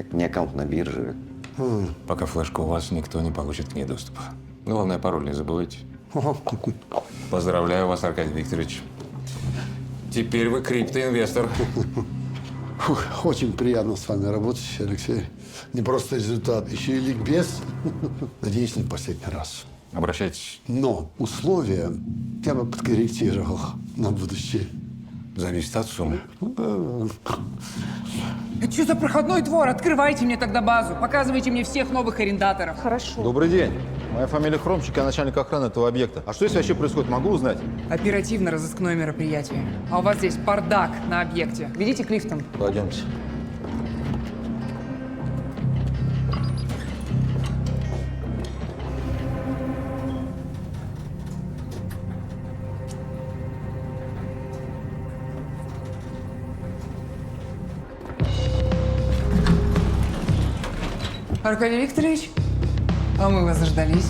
Так мне аккаунт на бирже. Пока флешку у вас, никто не получит к ней доступа. Главное, пароль не забывайте. Поздравляю вас, Аркадий Викторович. Теперь вы криптоинвестор. Фух, очень приятно с вами работать, Алексей. Не просто результат, еще и ликбез. Надеюсь, не в последний раз. Обращайтесь. Но условия я бы подкорректировал на будущее. Зависит от суммы. Это что за проходной двор? Открывайте мне тогда базу. Показывайте мне всех новых арендаторов. Хорошо. Добрый день. Моя фамилия Хромчик, я начальник охраны этого объекта. А что здесь вообще происходит, могу узнать? Оперативно-розыскное мероприятие. А у вас здесь бардак на объекте. Ведите к лифтам. Пойдемте. Аркадий Викторович, а мы вас заждались.